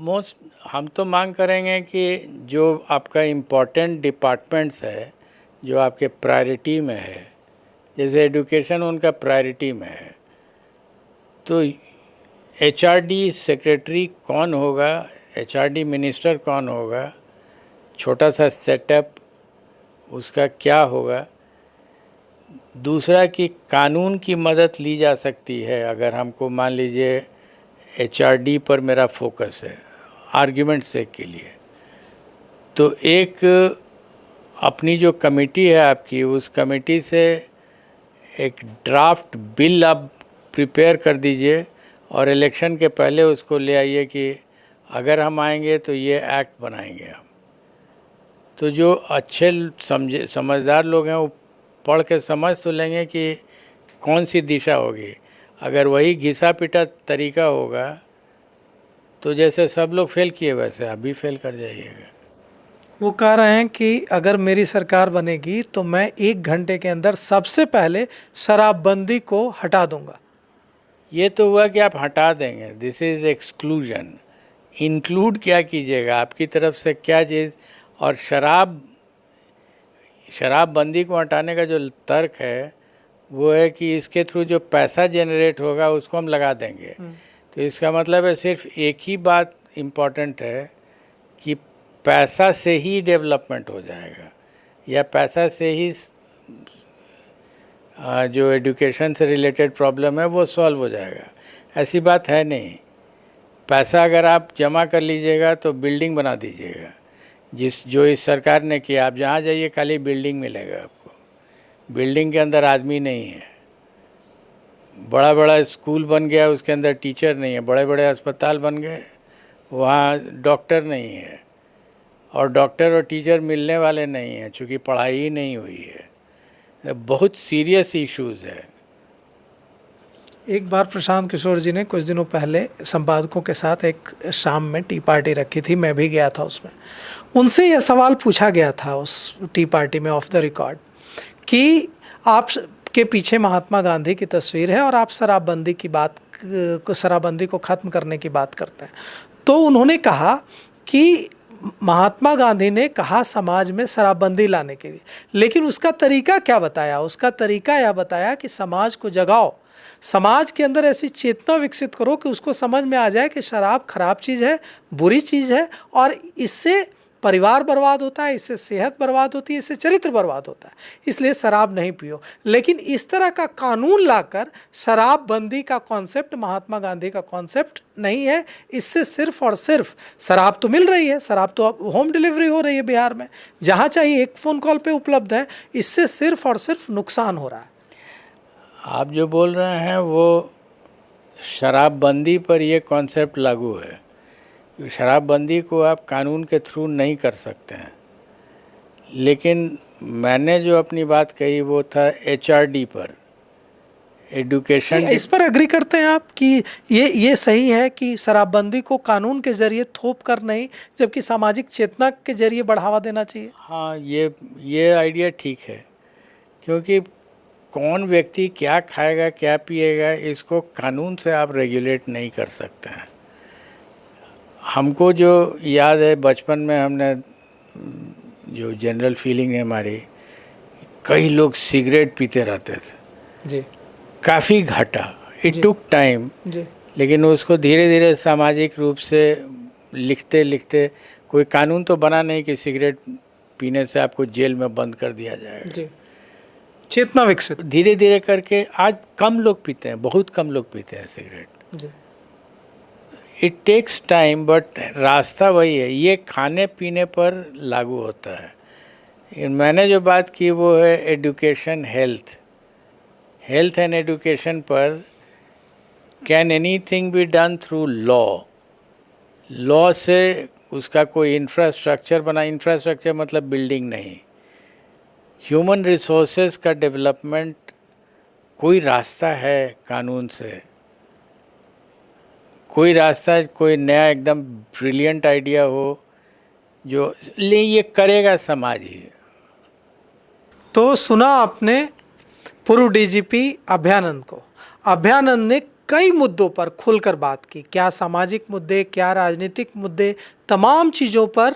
Most हम तो मांग करेंगे कि जो आपका इम्पोर्टेंट डिपार्टमेंट्स है, जो आपके प्रायोरिटी में है, जैसे एजुकेशन उनका प्रायोरिटी में है, तो एचआरडी सेक्रेटरी कौन होगा, एचआरडी मिनिस्टर कौन होगा, छोटा सा सेटअप उसका क्या होगा। दूसरा कि कानून की मदद ली जा सकती है। अगर हमको मान लीजिए एचआरडी पर मेरा फोकस है आर्ग्यूमेंट सेक के लिए, तो एक अपनी जो कमेटी है आपकी, उस कमेटी से एक ड्राफ्ट बिल आप प्रिपेयर कर दीजिए और इलेक्शन के पहले उसको ले आइए कि अगर हम आएंगे तो ये एक्ट बनाएंगे हम। तो जो अच्छे समझदार लोग हैं वो पढ़ के समझ तो लेंगे कि कौन सी दिशा होगी। अगर वही घिसा पिटा तरीका होगा तो जैसे सब लोग फेल किए वैसे आप भी फेल कर जाइएगा। वो कह रहे हैं कि अगर मेरी सरकार बनेगी तो मैं 1 घंटे के अंदर सबसे पहले शराबबंदी को हटा दूंगा। ये तो हुआ कि आप हटा देंगे, दिस इज़ एक्सक्लूजन। इंक्लूड क्या कीजिएगा, आपकी तरफ से क्या चीज़। और शराबबंदी को हटाने का जो तर्क है वो है कि इसके थ्रू जो पैसा जनरेट होगा उसको हम लगा देंगे। तो इसका मतलब है सिर्फ एक ही बात इम्पॉर्टेंट है कि पैसा से ही डेवलपमेंट हो जाएगा, या पैसा से ही जो एजुकेशन से रिलेटेड प्रॉब्लम है वो सॉल्व हो जाएगा। ऐसी बात है नहीं। पैसा अगर आप जमा कर लीजिएगा तो बिल्डिंग बना दीजिएगा, जो इस सरकार ने किया। आप जहाँ जाइए खाली बिल्डिंग मिलेगा आपको, बिल्डिंग के अंदर आदमी नहीं है। बड़ा बड़ा स्कूल बन गया, उसके अंदर टीचर नहीं है। बड़े बड़े अस्पताल बन गए, वहाँ डॉक्टर नहीं है। और डॉक्टर और टीचर मिलने वाले नहीं हैं, चूँकि पढ़ाई ही नहीं हुई है। बहुत सीरियस इश्यूज़ है। एक बार प्रशांत किशोर जी ने कुछ दिनों पहले संपादकों के साथ एक शाम में टी पार्टी रखी थी, मैं भी गया था उसमें। उनसे यह सवाल पूछा गया था उस टी पार्टी में ऑफ द रिकॉर्ड कि आप के पीछे महात्मा गांधी की तस्वीर है और आप शराबबंदी को ख़त्म करने की बात करते हैं। तो उन्होंने कहा कि महात्मा गांधी ने कहा समाज में शराबबंदी लाने के लिए, लेकिन उसका तरीका क्या बताया? उसका तरीका यह बताया कि समाज को जगाओ, समाज के अंदर ऐसी चेतना विकसित करो कि उसको समझ में आ जाए कि शराब खराब चीज़ है, बुरी चीज़ है, और इससे परिवार बर्बाद होता है, इससे सेहत बर्बाद होती है, इससे चरित्र बर्बाद होता है, इसलिए शराब नहीं पियो। लेकिन इस तरह का कानून लाकर शराबबंदी का कॉन्सेप्ट महात्मा गांधी का कॉन्सेप्ट नहीं है। इससे सिर्फ और सिर्फ शराब तो मिल रही है, शराब तो अब होम डिलीवरी हो रही है बिहार में, जहाँ चाहिए एक फ़ोन कॉल पे उपलब्ध है। इससे सिर्फ और सिर्फ नुकसान हो रहा है। आप जो बोल रहे हैं वो शराबबंदी पर ये कॉन्सेप्ट लागू है। शराबबंदी को आप कानून के थ्रू नहीं कर सकते हैं। लेकिन मैंने जो अपनी बात कही वो था एचआरडी पर, एजुकेशन। इस पर एग्री करते हैं आप कि ये सही है कि शराबबंदी को कानून के जरिए थोप कर नहीं, जबकि सामाजिक चेतना के जरिए बढ़ावा देना चाहिए? हाँ, ये आइडिया ठीक है, क्योंकि कौन व्यक्ति क्या खाएगा क्या पिएगा इसको कानून से आप रेगुलेट नहीं कर सकते हैं। हमको जो याद है बचपन में, हमने जो जनरल फीलिंग है हमारी, कई लोग सिगरेट पीते रहते थे जी। काफ़ी घटा, इट टुक टाइम, लेकिन उसको धीरे धीरे सामाजिक रूप से लिखते लिखते कोई कानून तो बना नहीं कि सिगरेट पीने से आपको जेल में बंद कर दिया जाएगा। जी। चेतना विकसित धीरे धीरे करके आज कम लोग पीते हैं, बहुत कम लोग पीते हैं सिगरेट। जी। इट टेक्स टाइम, बट रास्ता वही है। ये खाने पीने पर लागू होता है। मैंने जो बात की वो है एजुकेशन, हेल्थ एंड एजुकेशन पर। Can anything be done through law से उसका कोई इंफ्रास्ट्रक्चर बना, इंफ्रास्ट्रक्चर मतलब बिल्डिंग नहीं, ह्यूमन रिसोर्सेज का डेवलपमेंट कोई रास्ता है कानून से? कोई रास्ता, कोई नया एकदम ब्रिलियंट आइडिया हो जो ले ये करेगा समाज ही। तो सुना आपने पूर्व डीजीपी अभयानंद को। अभयानंद ने कई मुद्दों पर खुलकर बात की, क्या सामाजिक मुद्दे, क्या राजनीतिक मुद्दे, तमाम चीज़ों पर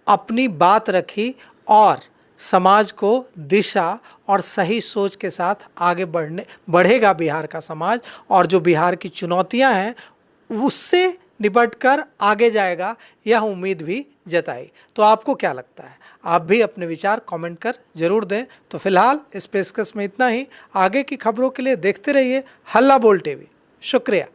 अपनी बात रखी और समाज को दिशा और सही सोच के साथ आगे बढ़ेगा बिहार का समाज, और जो बिहार की चुनौतियां हैं उससे निपटकर आगे जाएगा, यह उम्मीद भी जताई। तो आपको क्या लगता है? आप भी अपने विचार कमेंट कर जरूर दें। तो फिलहाल इस पेशकश में इतना ही। आगे की खबरों के लिए देखते रहिए हल्ला बोल टीवी। शुक्रिया।